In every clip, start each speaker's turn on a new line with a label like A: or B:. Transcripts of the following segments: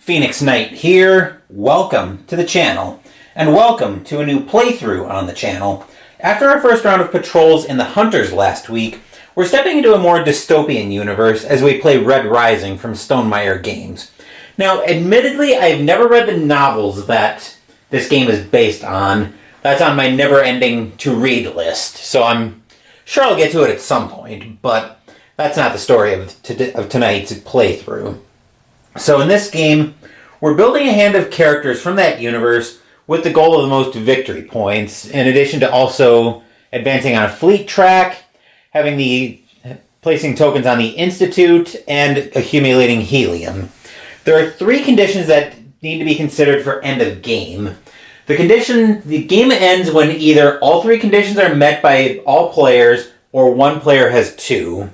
A: Phoenix Knight here. Welcome to the channel, and welcome to a new playthrough on the channel. After our first round of patrols in the Hunters last week, we're stepping into a more dystopian universe as we play Red Rising from Stonemaier Games. Now, admittedly, I've never read the novels that this game is based on. That's on my never-ending to-read list, so I'm sure I'll get to it at some point, but that's not the story of tonight's playthrough. So in this game, we're building a hand of characters from that universe with the goal of the most victory points, in addition to also advancing on a fleet track, placing tokens on the Institute, and accumulating helium. There are three conditions that need to be considered for end of game. The game ends when either all three conditions are met by all players or one player has two.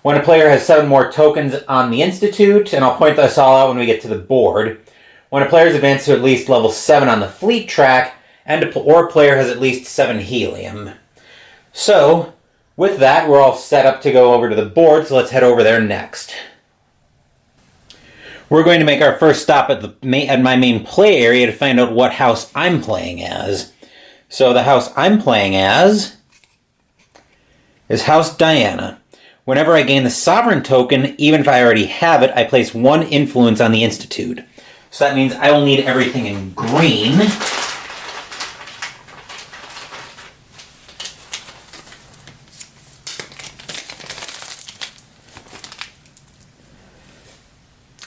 A: When a player has 7 more tokens on the Institute, and I'll point this all out when we get to the board. When a player has advanced to at least level 7 on the fleet track, or a player has at least 7 helium. So, with that, we're all set up to go over to the board, so let's head over there next. We're going to make our first stop at my main play area to find out what house I'm playing as. So the house I'm playing as is House Diana. Whenever I gain the Sovereign token, even if I already have it, I place 1 influence on the Institute. So that means I will need everything in green.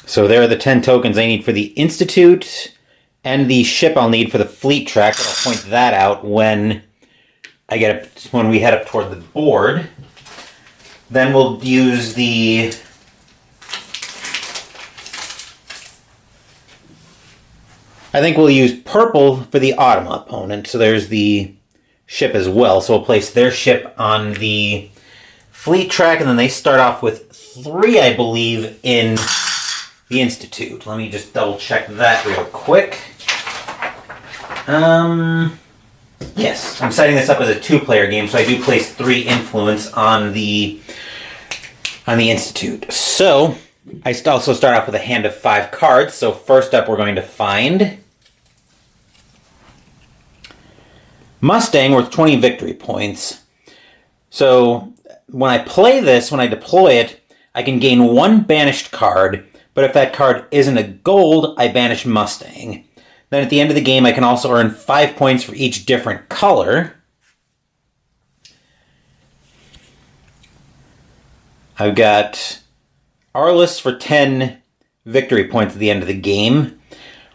A: So there are the 10 tokens I need for the Institute, and the ship I'll need for the fleet track. I'll point that out when we head up toward the board. Then we'll use I think we'll use purple for the Automa opponent. So there's the ship as well. So we'll place their ship on the fleet track, and then they start off with 3, I believe, in the Institute. Let me just double check that real quick. Yes, I'm setting this up as a 2-player game, so I do place 3 influence on the Institute. So, I also start off with a hand of 5 cards. So first up we're going to find Mustang worth 20 victory points. So, when I deploy it, I can gain 1 banished card, but if that card isn't a gold, I banish Mustang. Then at the end of the game, I can also earn 5 points for each different color. I've got Arliss for 10 victory points at the end of the game.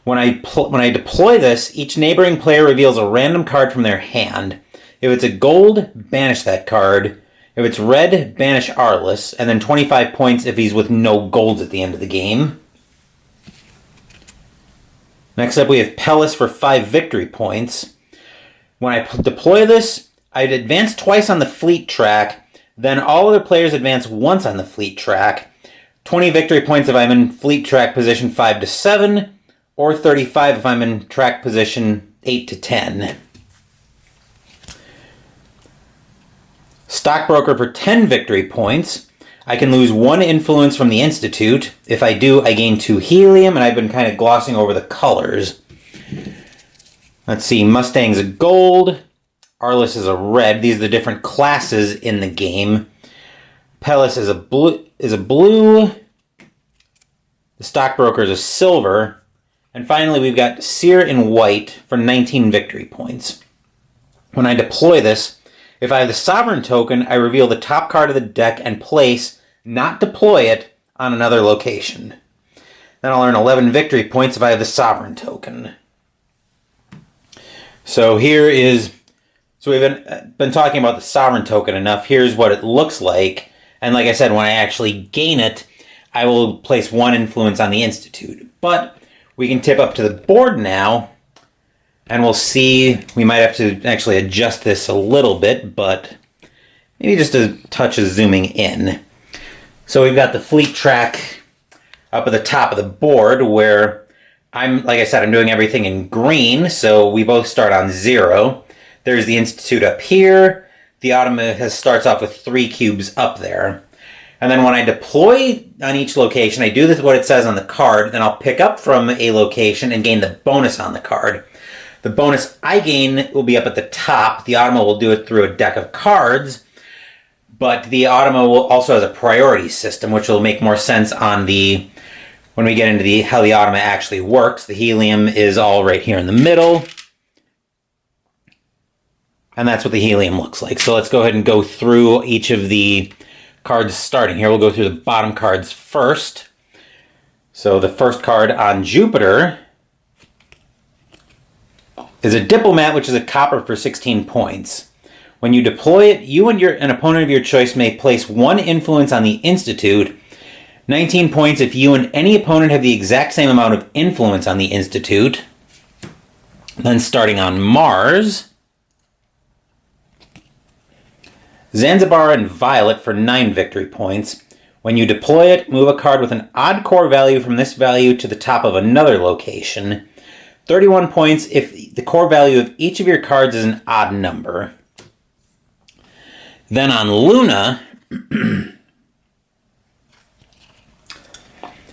A: When I deploy this, each neighboring player reveals a random card from their hand. If it's a gold, banish that card. If it's red, banish Arliss, and then 25 points if he's with no golds at the end of the game. Next up we have Pellis for 5 victory points. When I deploy this, I'd advance twice on the fleet track, then all other players advance once on the fleet track. 20 victory points if I'm in fleet track position 5 to 7, or 35 if I'm in track position 8 to 10. Stockbroker for 10 victory points. I can lose 1 influence from the Institute. If I do, I gain 2 helium, and I've been kind of glossing over the colors. Let's see, Mustang's a gold, Arliss is a red. These are the different classes in the game. Pellis is a blue, the Stockbroker is a silver, and finally we've got Seer in white for 19 victory points. When I deploy this, if I have the Sovereign token, I reveal the top card of the deck and place, not deploy it, on another location. Then I'll earn 11 victory points if I have the Sovereign token. So we've been talking about the Sovereign token enough. Here's what it looks like. And like I said, when I actually gain it, I will place 1 influence on the Institute. But we can tip up to the board now, and we'll see. We might have to actually adjust this a little bit, but maybe just a touch of zooming in. So we've got the fleet track up at the top of the board where like I said, I'm doing everything in green, so we both start on 0. There's the Institute up here. The Automa starts off with 3 cubes up there. And then when I deploy on each location, I do this what it says on the card, then I'll pick up from a location and gain the bonus on the card. The bonus I gain will be up at the top. The Automa will do it through a deck of cards, but the Automa will also has a priority system, which will make more sense on when we get into how the Automa actually works. The helium is all right here in the middle. And that's what the helium looks like. So let's go ahead and go through each of the cards starting here. We'll go through the bottom cards first. So the first card on Jupiter is a Diplomat, which is a copper for 16 points. When you deploy it, you and an opponent of your choice may place one influence on the Institute. 19 points if you and any opponent have the exact same amount of influence on the Institute. Then starting on Mars, Zanzibar and Violet for 9 victory points. When you deploy it, move a card with an odd core value from this value to the top of another location. 31 points if the core value of each of your cards is an odd number. Then on Luna,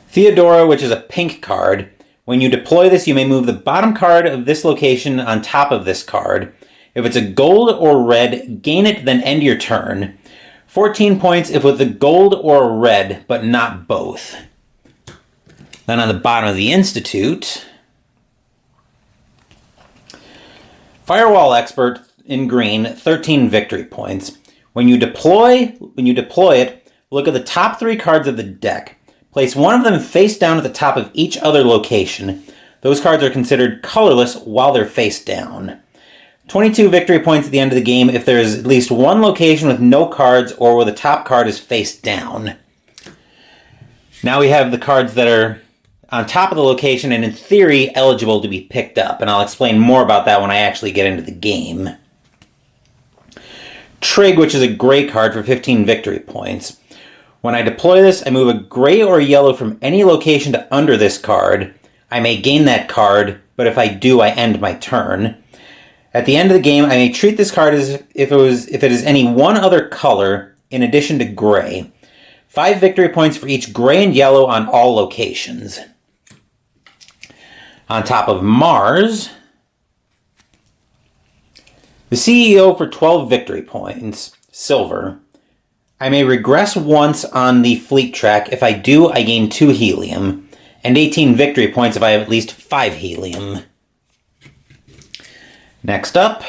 A: Theodora, which is a pink card. When you deploy this, you may move the bottom card of this location on top of this card. If it's a gold or red, gain it, then end your turn. 14 points if with a gold or a red, but not both. Then on the bottom of the Institute, Firewall Expert in green, 13 victory points. When you deploy it, look at the top 3 cards of the deck. Place one of them face down at the top of each other location. Those cards are considered colorless while they're face down. 22 victory points at the end of the game if there is at least one location with no cards or where the top card is face down. Now we have the cards that are on top of the location and in theory eligible to be picked up, and I'll explain more about that when I actually get into the game. Trig, which is a gray card for 15 victory points. When I deploy this, I move a gray or a yellow from any location to under this card. I may gain that card, but if I do, I end my turn. At the end of the game, I may treat this card as if it is any one other color in addition to gray. 5 victory points for each gray and yellow on all locations. On top of Mars, the CEO for 12 victory points, silver. I may regress once on the fleet track. If I do, I gain 2 helium, and 18 victory points if I have at least 5 helium. Next up,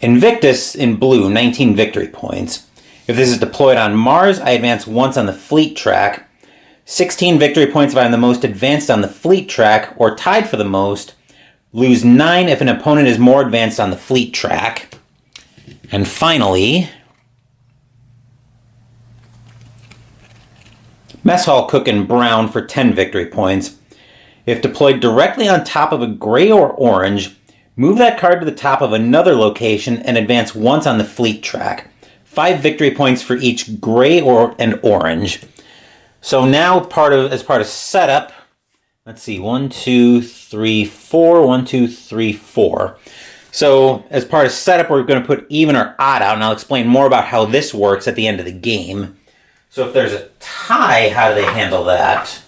A: Invictus in blue, 19 victory points. If this is deployed on Mars, I advance once on the fleet track. 16 victory points if I'm the most advanced on the fleet track, or tied for the most. Lose 9 if an opponent is more advanced on the fleet track. And finally, Mess Hall Cook in brown for 10 victory points. If deployed directly on top of a gray or orange, move that card to the top of another location and advance once on the fleet track. 5 victory points for each gray and orange. So now as part of setup, let's see, 1, 2, 3, 4, 1, 2, 3, 4. So as part of setup, we're going to put even or odd out, and I'll explain more about how this works at the end of the game. So if there's a tie, how do they handle that?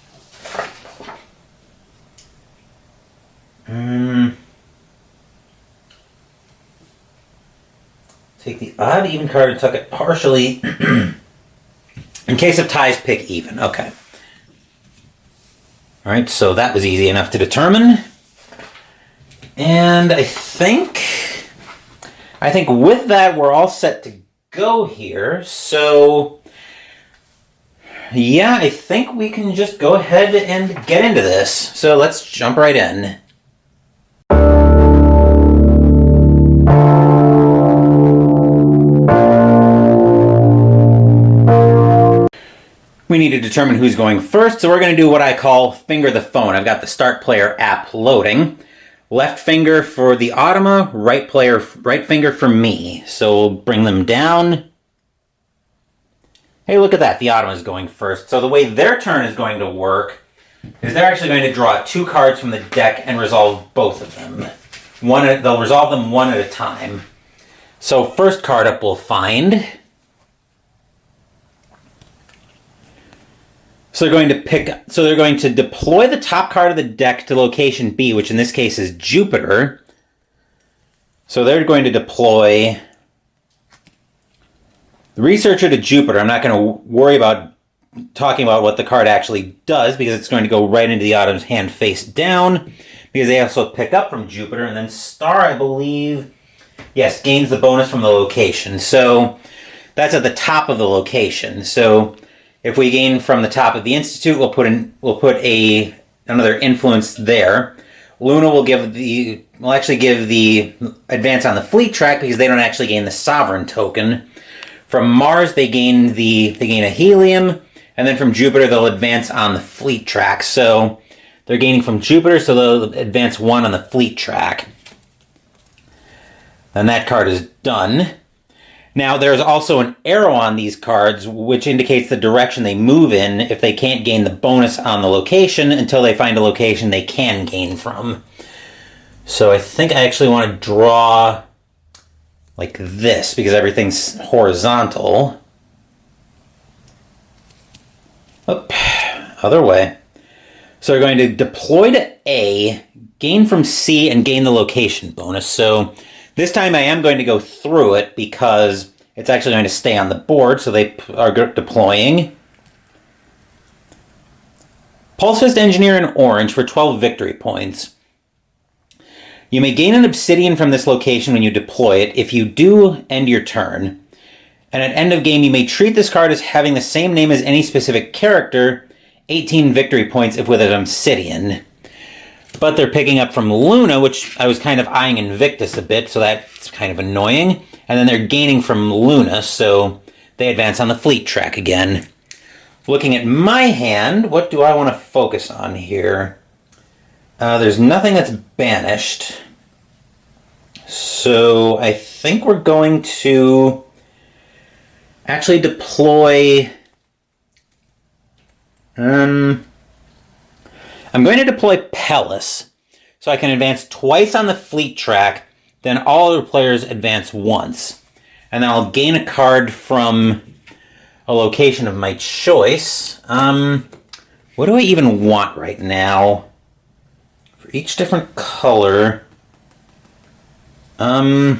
A: Take the odd even card and tuck it partially. In case of ties, pick even. Okay. Alright, so that was easy enough to determine. And I think with that, we're all set to go here. So, yeah, I think we can just go ahead and get into this. So let's jump right in. We need to determine who's going first, so we're going to do what I call finger the phone. I've got the Start Player app loading. Left finger for the Automa, right finger for me. So we'll bring them down. Hey, look at that. The Automa is going first. So the way their turn is going to work is they're actually going to draw 2 cards from the deck and resolve both of them. They'll resolve them one at a time. So first card up we'll find So they're going to deploy the top card of the deck to location B, which in this case is Jupiter. So they're going to deploy the Researcher to Jupiter. I'm not going to worry about talking about what the card actually does because it's going to go right into the Autumn's hand face down, because they also pick up from Jupiter. And then Star, I believe, yes, gains the bonus from the location. So that's at the top of the location. So if we gain from the top of the Institute, we'll put another influence there. Luna will actually give the advance on the fleet track because they don't actually gain the sovereign token. From Mars, they gain a helium, and then from Jupiter, they'll advance on the fleet track. So they're gaining from Jupiter, so they'll advance 1 on the fleet track. And that card is done. Now, there's also an arrow on these cards, which indicates the direction they move in if they can't gain the bonus on the location until they find a location they can gain from. So I think I actually want to draw like this, because everything's horizontal. Oop, other way. So we're going to deploy to A, gain from C, and gain the location bonus. So this time I am going to go through it because it's actually going to stay on the board, so they are deploying. Pulse Fist Engineer in orange for 12 victory points. You may gain an obsidian from this location when you deploy it. If you do, end your turn. And at end of game, you may treat this card as having the same name as any specific character, 18 victory points if with an obsidian. But they're picking up from Luna, which I was kind of eyeing Invictus a bit, so that's kind of annoying. And then they're gaining from Luna, so they advance on the fleet track again. Looking at my hand, what do I want to focus on here? There's nothing that's banished. So I think we're going to actually deploy... I'm going to deploy Pellis, so I can advance twice on the fleet track, then all other players advance once. And then I'll gain a card from a location of my choice. What do I even want right now? For each different color... if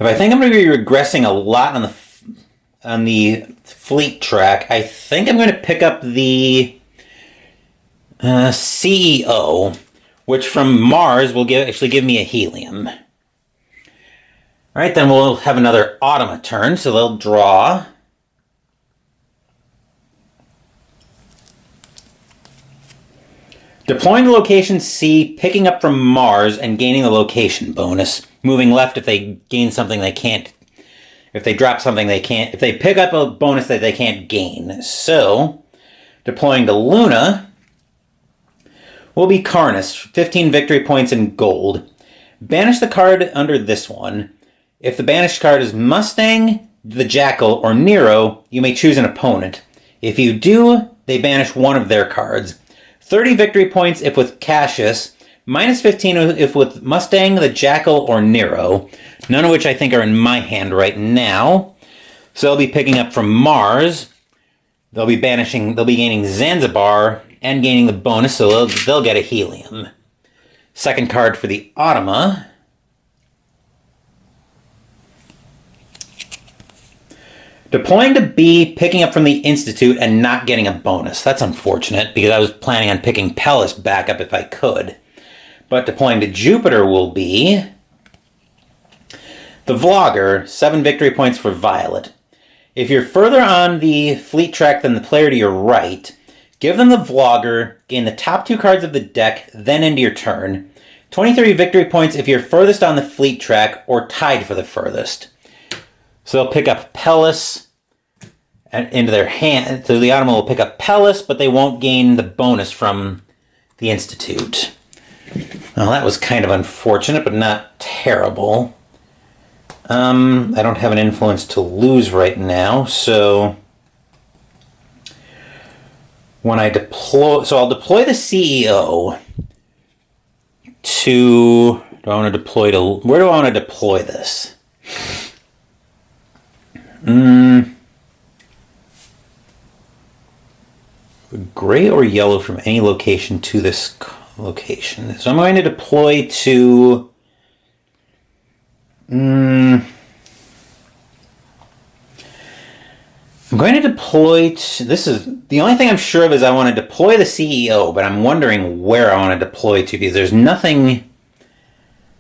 A: I think I'm going to be regressing a lot on the fleet track, I think I'm going to pick up the CEO, which from Mars will actually give me a helium. All right, then we'll have another Automa turn, so they'll draw. Deploying the location C, picking up from Mars, and gaining the location bonus. Moving left if they gain something they can't. If they drop something they can't. If they pick up a bonus that they can't gain. So, deploying to Luna will be Karnus, 15 victory points in gold. Banish the card under this one. If the banished card is Mustang, the Jackal, or Nero, you may choose an opponent. If you do, they banish one of their cards. 30 victory points if with Cassius, minus 15 if with Mustang, the Jackal, or Nero, none of which I think are in my hand right now. So they'll be picking up from Mars. They'll be gaining Zanzibar and gaining the bonus, so they'll get a helium. Second card for the Automa. Deploying to B, picking up from the Institute, and not getting a bonus. That's unfortunate, because I was planning on picking Pellis back up if I could. But deploying to Jupiter will be the Vlogger, 7 victory points for Violet. If you're further on the fleet track than the player to your right, give them the Vlogger, gain the top 2 cards of the deck, then end your turn. 23 victory points if you're furthest on the fleet track or tied for the furthest. So they'll pick up Pellis into their hand. So the Automa will pick up Pellis, but they won't gain the bonus from the Institute. Well, that was kind of unfortunate, but not terrible. I don't have an influence to lose right now, so when I deploy... So I'll deploy the CEO to... Do I want to deploy to... Where do I want to deploy this? Gray or yellow from any location to this location. So I'm going to deploy to... I'm going to deploy to... This is... The only thing I'm sure of is I want to deploy the CEO, but I'm wondering where I want to deploy to, because there's nothing...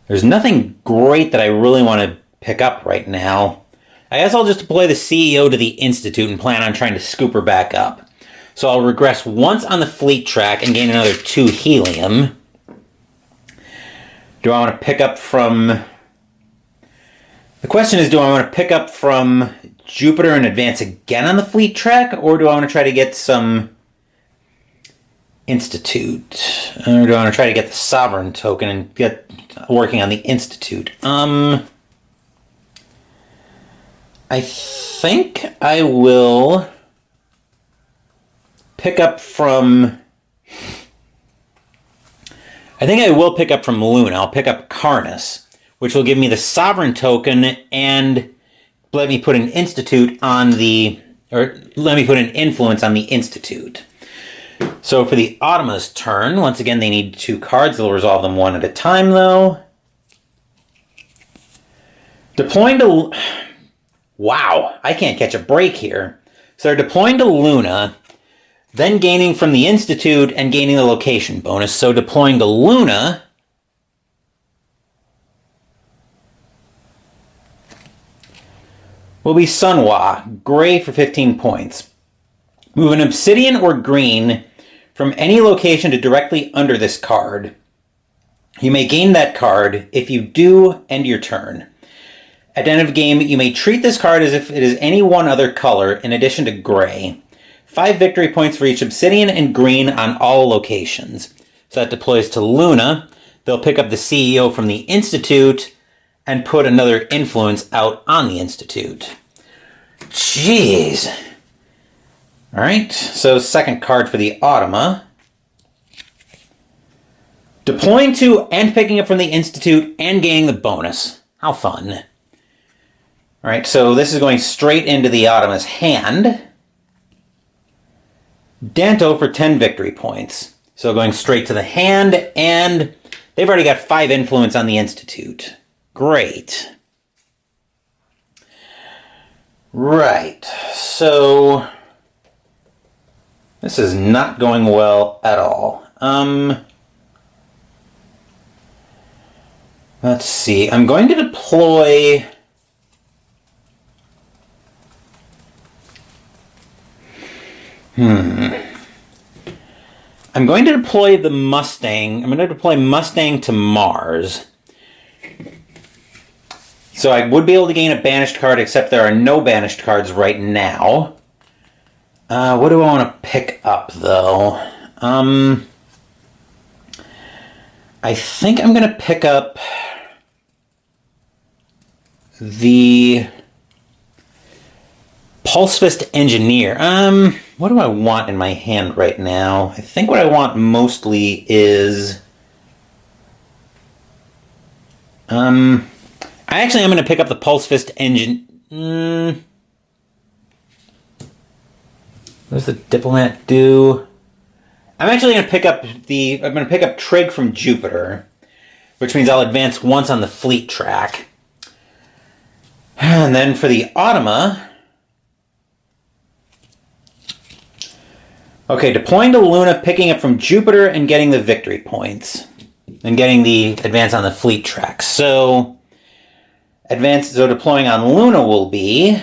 A: There's nothing great that I really want to pick up right now. I guess I'll just deploy the CEO to the Institute and plan on trying to scoop her back up. So I'll regress once on the fleet track and gain another 2 helium. Do I want to pick up from... The question is, do I want to pick up from Jupiter and advance again on the fleet track? Or do I want to try to get some Institute? Or do I want to try to get the Sovereign token and get working on the Institute? I think I will pick up from... I think I will pick up from Luna. I'll pick up Karnas, which will give me the Sovereign token and let me put an Institute on the... Or let me put an influence on the Institute. So for the Automa's turn, once again, they need 2 cards. They'll resolve them one at a time, though. Deploying to... Wow, I can't catch a break here. So they're deploying to Luna, then gaining from the Institute and gaining the location bonus. So deploying to Luna... will be Sunhwa, gray for 15 points. Move an obsidian or green from any location to directly under this card. You may gain that card. If you do, end your turn. At the end of game, you may treat this card as if it is any one other color in addition to gray. 5 victory points for each obsidian and green on all locations. So that deploys to Luna. They'll pick up the CEO from the Institute and put another influence out on the Institute. Jeez. Alright, so second card for the Automa. Deploying to and picking up from the Institute and gaining the bonus. How fun. Alright, so this is going straight into the Automa's hand. Danto for 10 victory points. So going straight to the hand, and they've already got 5 influence on the Institute. Great. Right, so this is not going well at all. Let's see. I'm going to deploy... I'm going to deploy the Mustang. I'm going to deploy Mustang to Mars. So I would be able to gain a banished card, except there are no banished cards right now. What do I want to pick up, though? I think I'm going to pick up the Pulse Fist Engineer. What do I want in my hand right now? I think what I want mostly is... I'm going to pick up the Pulse Fist Engine... What does the Diplomat do? I'm actually going to pick up the... I'm going to pick up Trig from Jupiter, which means I'll advance once on the fleet track. And then for the Automa... Okay, deploying to Luna, picking up from Jupiter, and getting the victory points. And getting the advance on the fleet track. So deploying on Luna will be...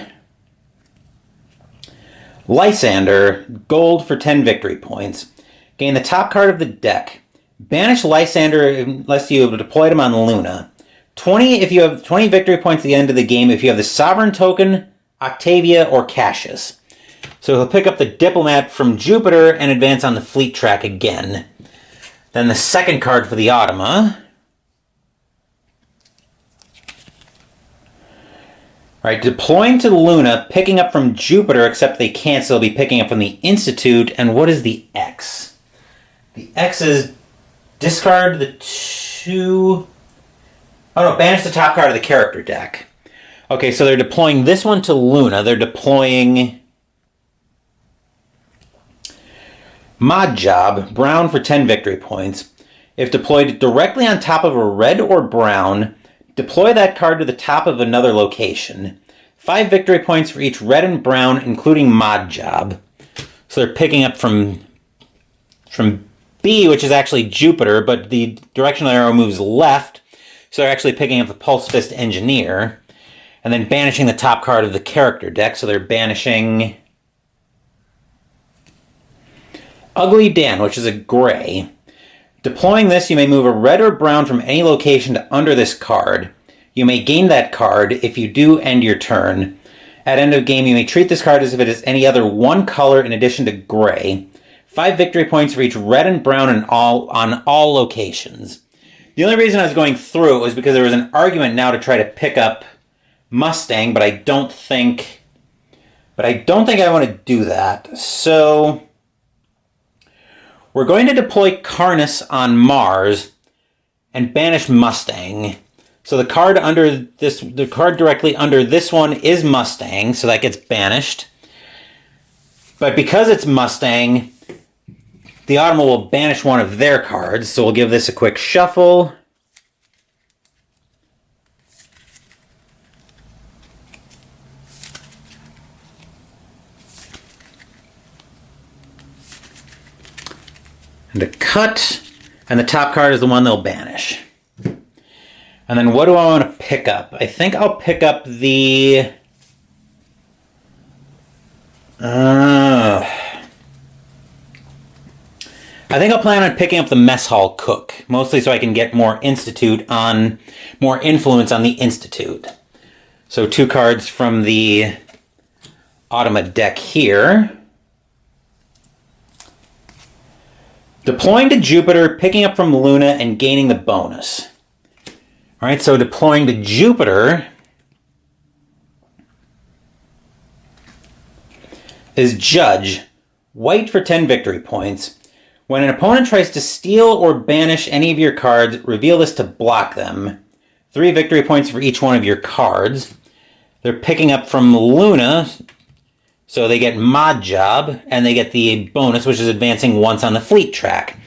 A: Lysander, gold for 10 victory points. Gain the top card of the deck. Banish Lysander unless you have deployed him on Luna. 20 if you have 20 victory points at the end of the game if you have the Sovereign token, Octavia, or Cassius. So he'll pick up the Diplomat from Jupiter and advance on the fleet track again. Then the second card for the Automa. Alright, deploying to Luna, picking up from Jupiter, except they can't, so they'll be picking up from the Institute. And what is the X? The X is discard the 2... Oh no, banish the top card of the character deck. Okay, so they're deploying this one to Luna. They're deploying... Mod Job, brown for 10 victory points. If deployed directly on top of a red or brown, deploy that card to the top of another location. 5 victory points for each red and brown, including Mod Job. So they're picking up from B, which is actually Jupiter, but the direction of the arrow moves left, so they're actually picking up the Pulse Fist Engineer, and then banishing the top card of the character deck, so they're banishing Ugly Dan, which is a gray. Deploying this, you may move a red or brown from any location to under this card. You may gain that card if you do end your turn. At end of game, you may treat this card as if it is any other one color in addition to gray. 5 victory points for each red and brown on all locations. The only reason I was going through it was because there was an argument now to try to pick up Mustang, but I don't think I want to do that. So we're going to deploy Karnus on Mars and banish Mustang. So the card directly under this one is Mustang, so that gets banished. But because it's Mustang, the Automata will banish one of their cards, so we'll give this a quick shuffle. And a cut, and the top card is the one they'll banish. And then what do I want to pick up? I think I'll pick up the... I think I'll plan on picking up the Mess Hall Cook, mostly so I can get more influence on the Institute. So 2 cards from the Automata deck here. Deploying to Jupiter, picking up from Luna, and gaining the bonus. Alright, so deploying to Jupiter is Judge. White for 10 victory points. When an opponent tries to steal or banish any of your cards, reveal this to block them. 3 victory points for each one of your cards. They're picking up from Luna, so they get Mod Job, and they get the bonus, which is advancing once on the fleet track.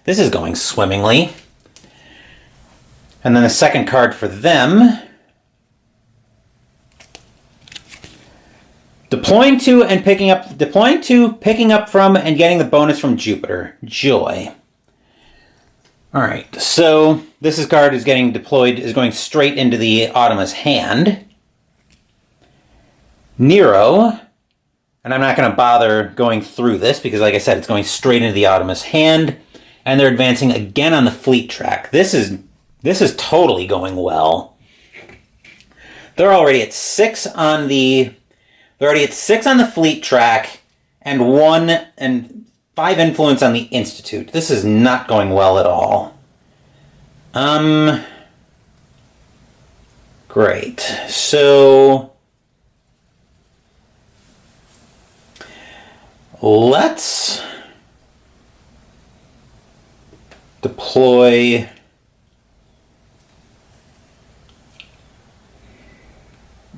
A: This is going swimmingly. And then the second card for them. Deploying to, picking up from, and getting the bonus from Jupiter. Joy. Alright, so this card is getting deployed, is going straight into the Automata's hand. Nero. And I'm not going to bother going through this, because like I said, it's going straight into the Automata's hand. And they're advancing again on the fleet track. This is totally going well. They're already at 6 on the... They're already at 6 on the fleet track, and 5 influence on the Institute. This is not going well at all. Great. So let's deploy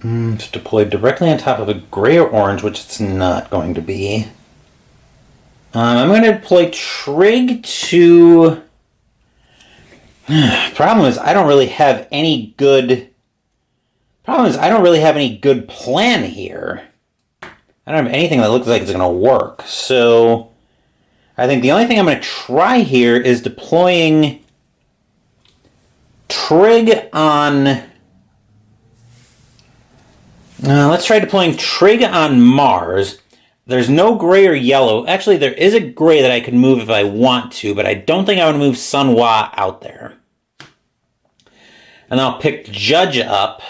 A: it's deployed directly on top of a gray or orange, which it's not going to be. I'm going to deploy Trig to... Problem is, I don't really have any good plan here. I don't have anything that looks like it's going to work. So I think the only thing I'm going to try here is deploying Trig on... let's try deploying Trig on Mars. There's no gray or yellow. Actually, there is a gray that I could move if I want to, but I don't think I would move Sunhwa out there. And I'll pick Judge up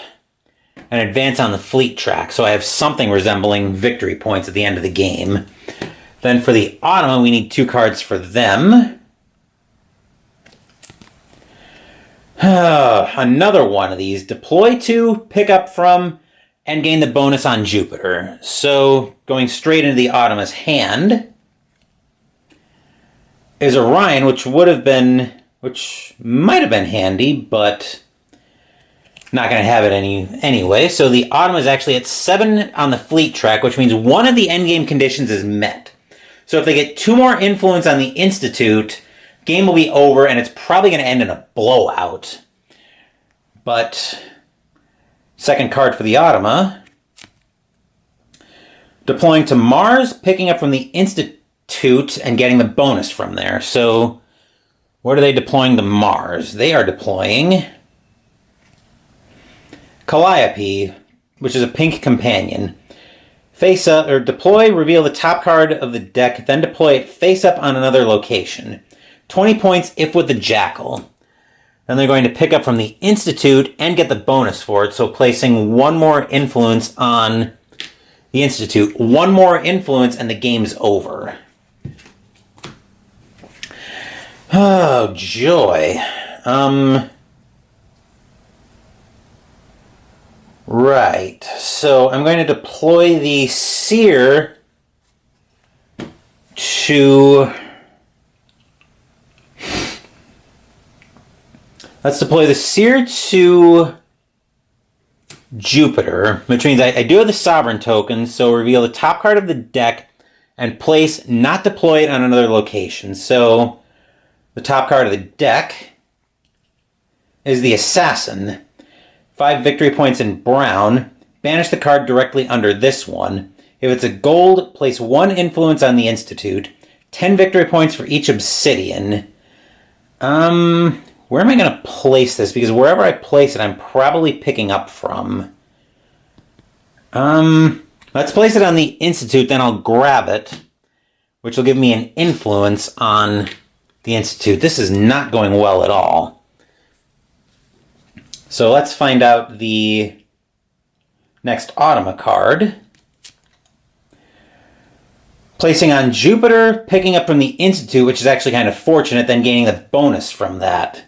A: and advance on the fleet track, so I have something resembling victory points at the end of the game. Then for the Automata, we need 2 cards for them. Another one of these. Deploy to, pick up from, and gain the bonus on Jupiter. So, going straight into the Automata's hand is Orion, which might have been handy, but not going to have it anyway. So the Automata is actually at 7 on the fleet track, which means one of the endgame conditions is met. So if they get 2 more influence on the Institute, game will be over, and it's probably going to end in a blowout. But second card for the Automa. Deploying to Mars, picking up from the Institute, and getting the bonus from there. So what are they deploying to Mars? They are deploying Calliope, which is a pink companion. Face up, or deploy, reveal the top card of the deck, then deploy it face up on another location. 20 points if with the Jackal. Then they're going to pick up from the Institute and get the bonus for it, so placing 1 more influence on the Institute. 1 more influence and the game's over. Oh, joy. Right, so I'm going to deploy the Seer to... Let's deploy the Seer to Jupiter, which means I do have the Sovereign token, so reveal the top card of the deck and place not deploy it on another location. So the top card of the deck is the Assassin. 5 victory points in brown. Banish the card directly under this one. If it's a gold, place 1 influence on the Institute. 10 victory points for each obsidian. Where am I going to place this? Because wherever I place it, I'm probably picking up from. Let's place it on the Institute, then I'll grab it, which will give me an influence on the Institute. This is not going well at all. So let's find out the next Automa card. Placing on Jupiter, picking up from the Institute, which is actually kind of fortunate, then gaining the bonus from that.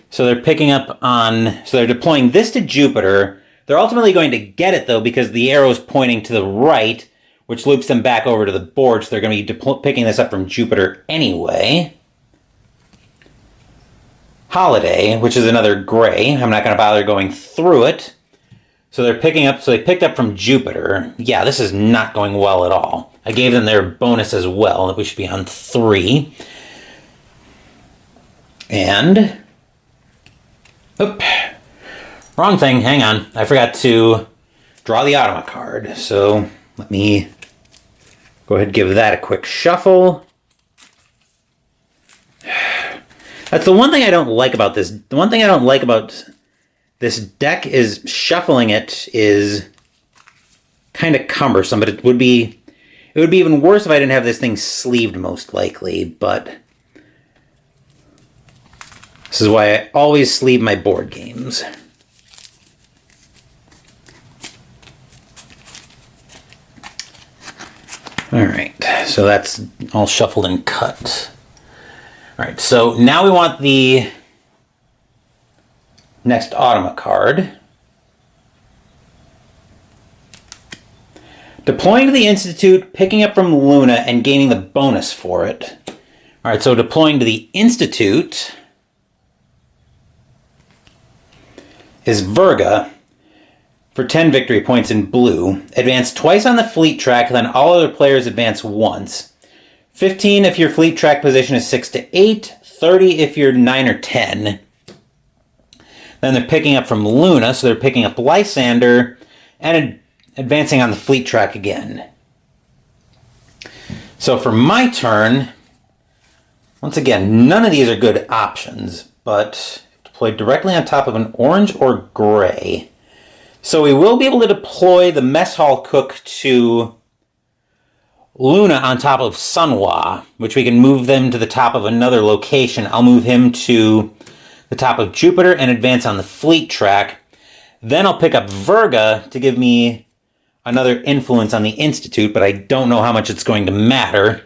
A: So they're picking up on... So they're deploying this to Jupiter. They're ultimately going to get it, though, because the arrow is pointing to the right, which loops them back over to the board, so they're going to be picking this up from Jupiter anyway. Holiday, which is another gray. I'm not going to bother going through it. So they're picking up, so they picked up from Jupiter. Yeah, this is not going well at all. I gave them their bonus as well. We should be on 3. And... Oop. Wrong thing. Hang on. I forgot to draw the Automa card. So let me go ahead and give that a quick shuffle. That's the one thing I don't like about this. The one thing I don't like about this deck is shuffling it is kind of cumbersome, but it would be even worse if I didn't have this thing sleeved, most likely, but this is why I always sleeve my board games. Alright, so that's all shuffled and cut. Alright, so now we want the next Automa card. Deploying to the Institute, picking up from Luna, and gaining the bonus for it. Alright, so deploying to the Institute is Virga for 10 victory points in blue. Advance twice on the fleet track, then all other players advance once. 15 if your fleet track position is 6 to 8. 30 if you're 9 or 10. Then they're picking up from Luna, so they're picking up Lysander and advancing on the fleet track again. So for my turn, once again, none of these are good options, but deploy directly on top of an orange or gray. So we will be able to deploy the mess hall cook to Luna on top of Sunwa, which we can move them to the top of another location. I'll move him to the top of Jupiter and advance on the fleet track. Then I'll pick up Virga to give me another influence on the Institute, but I don't know how much it's going to matter.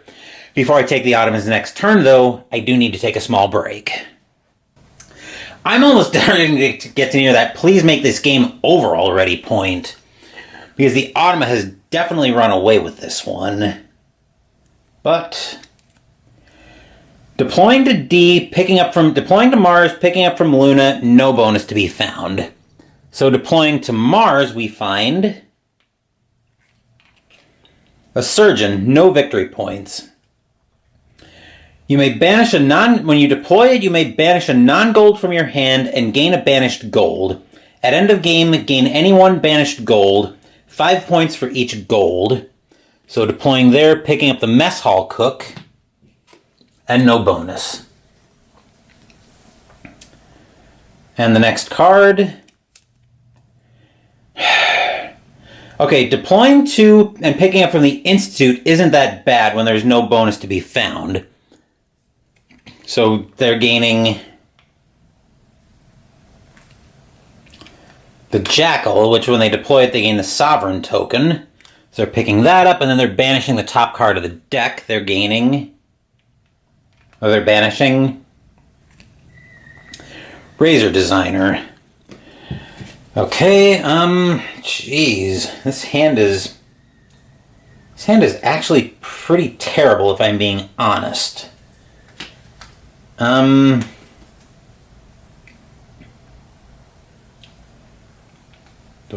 A: Before I take the Automa's next turn, though, I do need to take a small break. I'm almost starting to get to near that please make this game over already point, because the Automa has definitely run away with this one. But deploying to D, deploying to Mars, picking up from Luna, no bonus to be found. So deploying to Mars, we find a Surgeon, no victory points. You may banish when you deploy it, you may banish a non-gold from your hand and gain a banished gold. At end of game, gain any one banished gold, 5 points for each gold. So deploying there, picking up the mess hall cook, and no bonus. And the next card. Okay, deploying to and picking up from the Institute isn't that bad when there's no bonus to be found. So they're gaining the Jackal, which when they deploy it, they gain the Sovereign token. So they're picking that up, and then they're banishing the top card of the deck. They're gaining... Oh, they're banishing... Razor Designer. Okay, jeez. This hand is actually pretty terrible, if I'm being honest. Do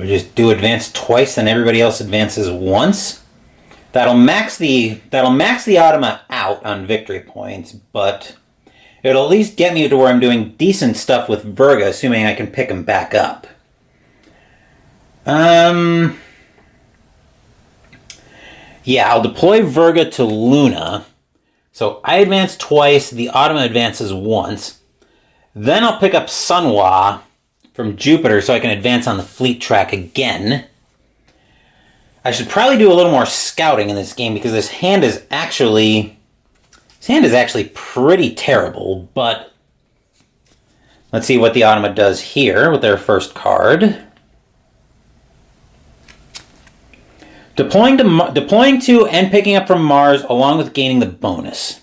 A: I just do advance twice and everybody else advances once? That'll max the Automa out on victory points, but it'll at least get me to where I'm doing decent stuff with Virga, assuming I can pick him back up. Yeah, I'll deploy Virga to Luna. So I advance twice, the Automa advances once. Then I'll pick up Sunwa from Jupiter so I can advance on the fleet track again. I should probably do a little more scouting in this game because this hand is actually pretty terrible, but let's see what the Automa does here with their first card. Deploying to and picking up from Mars along with gaining the bonus.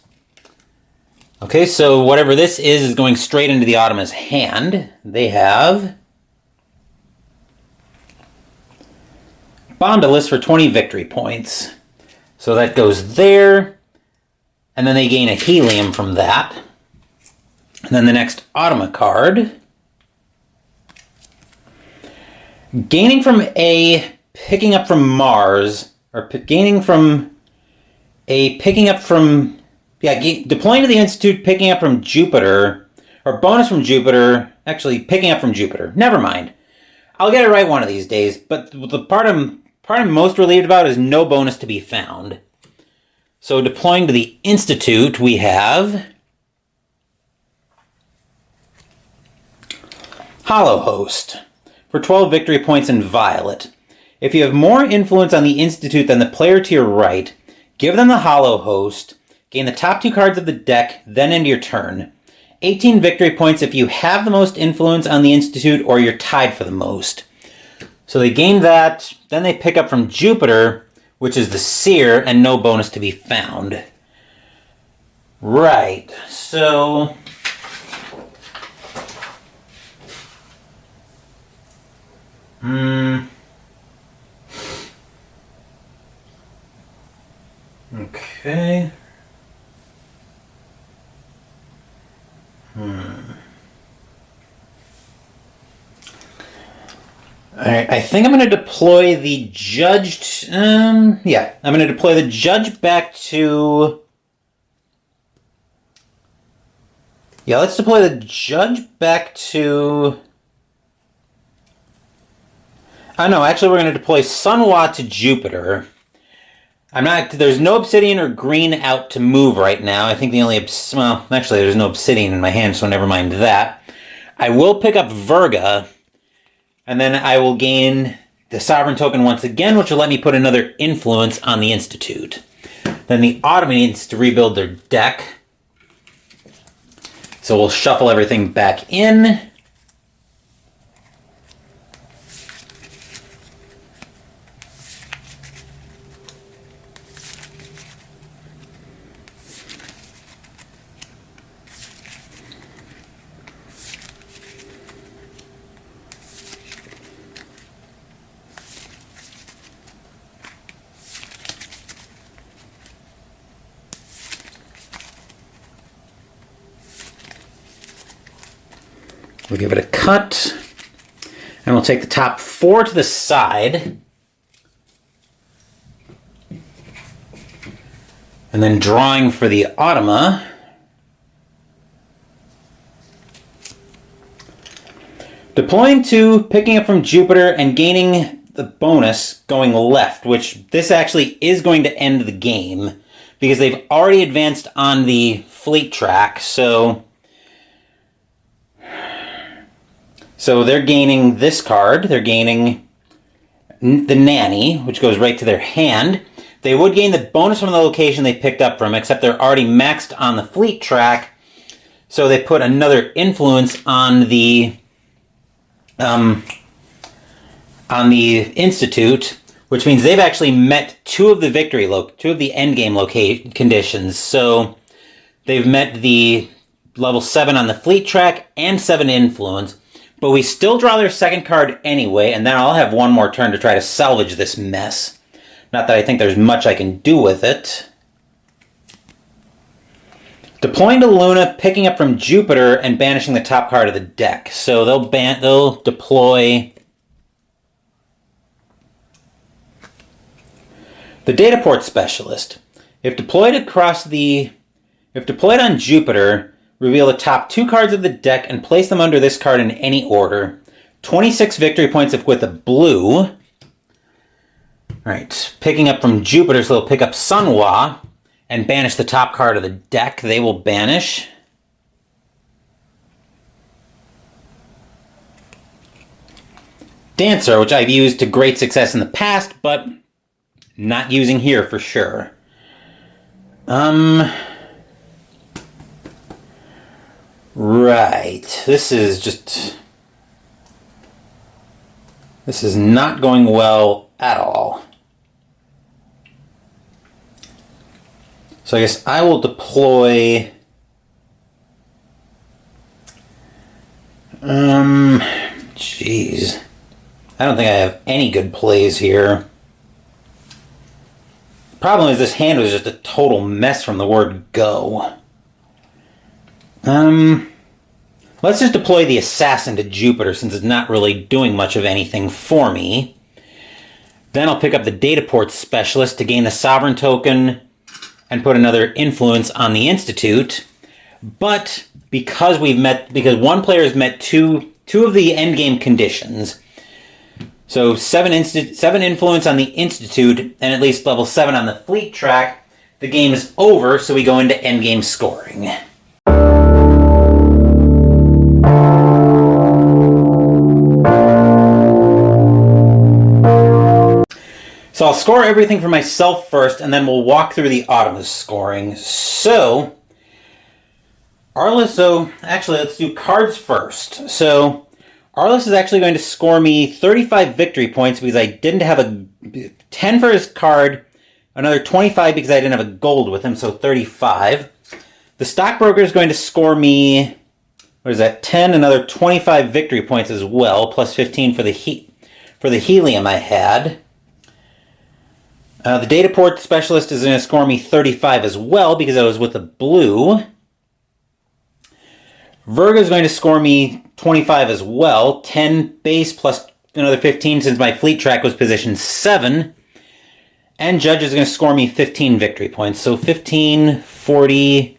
A: Okay, so whatever this is going straight into the Automa's hand. They have bombed a list for 20 victory points. So that goes there. And then they gain a helium from that. And then the next Automa card. Gaining from a picking up from Mars, or deploying to the Institute, picking up from Jupiter, or bonus from Jupiter, actually picking up from Jupiter. Never mind. I'll get it right one of these days, but the part I'm most relieved about is no bonus to be found. So deploying to the Institute, we have Hollow Host for 12 victory points in Violet. If you have more influence on the Institute than the player to your right, give them the Hollow Host, gain the top 2 cards of the deck, then end your turn. 18 victory points if you have the most influence on the Institute or you're tied for the most. So they gain that, then they pick up from Jupiter, which is the Seer, and no bonus to be found. Right, so... Okay. Alright, I think I'm going to deploy the Judge... I'm going to deploy the Judge back to... Yeah, let's deploy the Judge back to... Oh no, actually we're going to deploy Sunwa to Jupiter. There's no Obsidian or green out to move right now. I think the only... Well, actually there's no Obsidian in my hand, so never mind that. I will pick up Virga, and then I will gain the Sovereign token once again, which will let me put another influence on the Institute. Then the Automa needs to rebuild their deck. So we'll shuffle everything back in. We'll give it a cut, and we'll take the top 4 to the side, and then drawing for the Automa, Deploying 2, picking up from Jupiter, and gaining the bonus going left, which this actually is going to end the game because they've already advanced on the fleet track, so they're gaining this card. They're gaining the Nanny, which goes right to their hand. They would gain the bonus from the location they picked up from, except they're already maxed on the fleet track, so they put another influence on the Institute, which means they've actually met two of the endgame conditions. So they've met the level 7 on the fleet track and 7 influence, but we still draw their second card anyway, and then I'll have one more turn to try to salvage this mess. Not that I think there's much I can do with it. Deploying to Luna, picking up from Jupiter, and banishing the top card of the deck. So they'll deploy the Dataport Specialist. If deployed on Jupiter, reveal the top 2 cards of the deck and place them under this card in any order. 26 victory points with a blue. Alright, picking up from Jupiter, so they'll pick up Sunwa and banish the top card of the deck. They will banish. Dancer, which I've used to great success in the past, but not using here for sure. Right. This is not going well at all. So I guess I will deploy jeez. I don't think I have any good plays here. Problem is this hand was just a total mess from the word go. Let's just deploy the Assassin to Jupiter since it's not really doing much of anything for me. Then I'll pick up the Dataport Specialist to gain the Sovereign token and put another influence on the Institute. But because one player has met two of the endgame conditions, so 7 influence on the Institute and at least level 7 on the fleet track, the game is over, so we go into endgame scoring. So I'll score everything for myself first, and then we'll walk through the Automa's scoring. So, actually let's do cards first. So, Arliss is actually going to score me 35 victory points because I didn't have a 10 for his card, another 25 because I didn't have a gold with him, so 35. The Stockbroker is going to score me, 10, another 25 victory points as well, plus 15 for the helium I had. The Dataport Specialist is going to score me 35 as well because I was with the blue. Virga is going to score me 25 as well, 10 base plus another 15 since my fleet track was position 7. And Judge is going to score me 15 victory points. So 15, 40,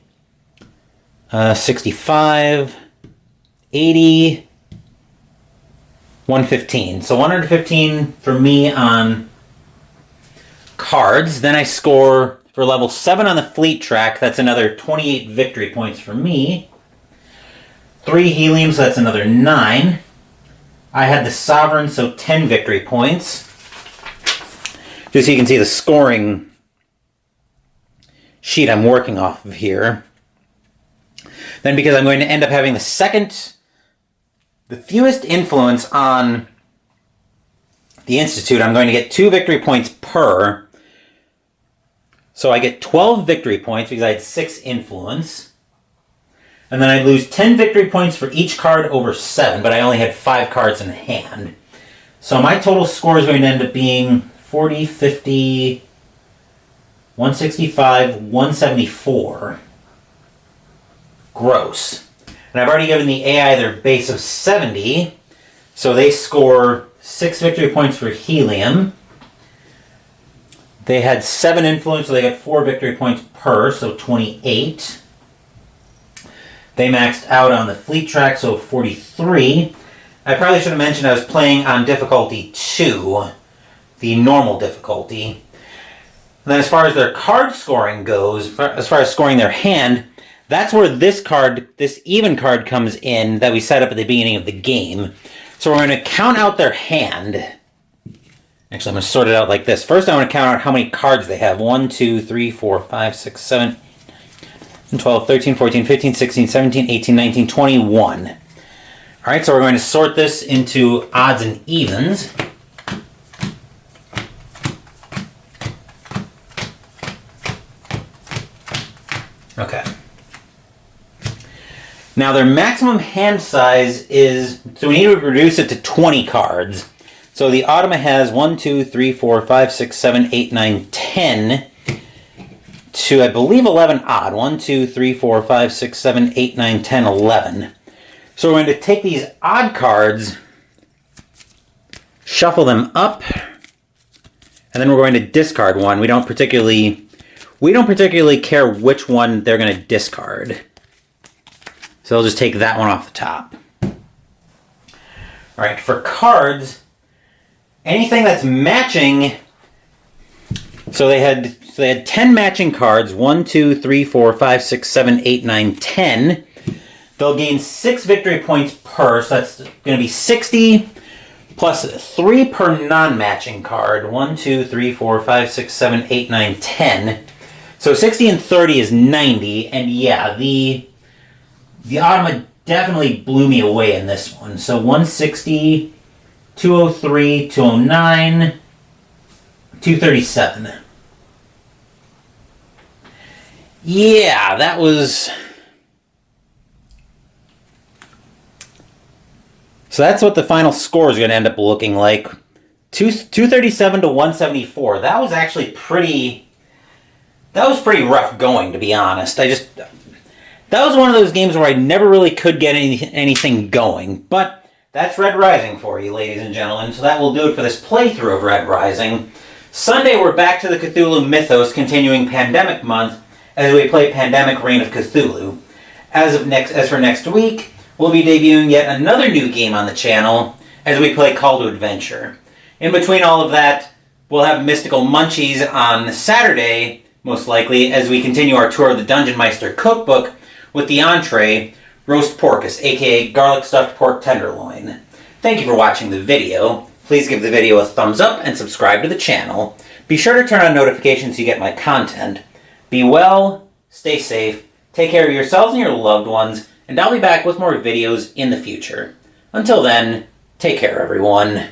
A: 65, 80, 115. So 115 for me on cards. Then I score for level 7 on the fleet track. That's another 28 victory points for me. 3 helium, so that's another 9. I had the Sovereign, so 10 victory points. Just so you can see the scoring sheet I'm working off of here. Then because I'm going to end up having the fewest influence on the Institute, I'm going to get 2 victory points per. So I get 12 victory points because I had 6 influence. And then I lose 10 victory points for each card over 7, but I only had 5 cards in hand. So my total score is going to end up being 40, 50, 165, 174. Gross. And I've already given the AI their base of 70, so they score 6 victory points for helium. They had 7 influence, so they got 4 victory points per, so 28. They maxed out on the fleet track, so 43. I probably should have mentioned I was playing on difficulty 2, the normal difficulty. And then as far as their card scoring goes, as far as scoring their hand, that's where this card, this even card, comes in that we set up at the beginning of the game. So we're going to count out their hand. Actually, I'm going to sort it out like this. First, I want to count out how many cards they have. 1, 2, 3, 4, 5, 6, 7, 12, 13, 14, 15, 16, 17, 18, 19, 21. All right, so we're going to sort this into odds and evens. Okay. Now their maximum hand size is, so we need to reduce it to 20 cards. So the Automa has 1, 2, 3, 4, 5, 6, 7, 8, 9, 10 to, I believe, 11 odd. 1, 2, 3, 4, 5, 6, 7, 8, 9, 10, 11. So we're going to take these odd cards, shuffle them up, and then we're going to discard one. We don't particularly care which one they're going to discard. So I'll just take that one off the top. Alright, for cards, anything that's matching, so they had 10 matching cards, 1, 2, 3, 4, 5, 6, 7, 8, 9, 10. They'll gain 6 victory points per, so that's going to be 60, plus 3 per non-matching card. 1, 2, 3, 4, 5, 6, 7, 8, 9, 10. So 60 and 30 is 90, and yeah, the Automa definitely blew me away in this one. So 160, 203, 209, 237. Yeah, that was... So that's what the final score is going to end up looking like. 237 to 174. That was actually pretty... That was pretty rough going, to be honest. That was one of those games where I never really could get anything going. But that's Red Rising for you, ladies and gentlemen. So that will do it for this playthrough of Red Rising. Sunday, we're back to the Cthulhu Mythos, continuing Pandemic Month, as we play Pandemic Reign of Cthulhu. As for next week, we'll be debuting yet another new game on the channel, as we play Call to Adventure. In between all of that, we'll have Mystical Munchies on Saturday, most likely, as we continue our tour of the Dungeon Meister cookbook with the entree, Roast Porkus, aka Garlic Stuffed Pork Tenderloin. Thank you for watching the video. Please give the video a thumbs up and subscribe to the channel. Be sure to turn on notifications so you get my content. Be well, stay safe, take care of yourselves and your loved ones, and I'll be back with more videos in the future. Until then, take care everyone.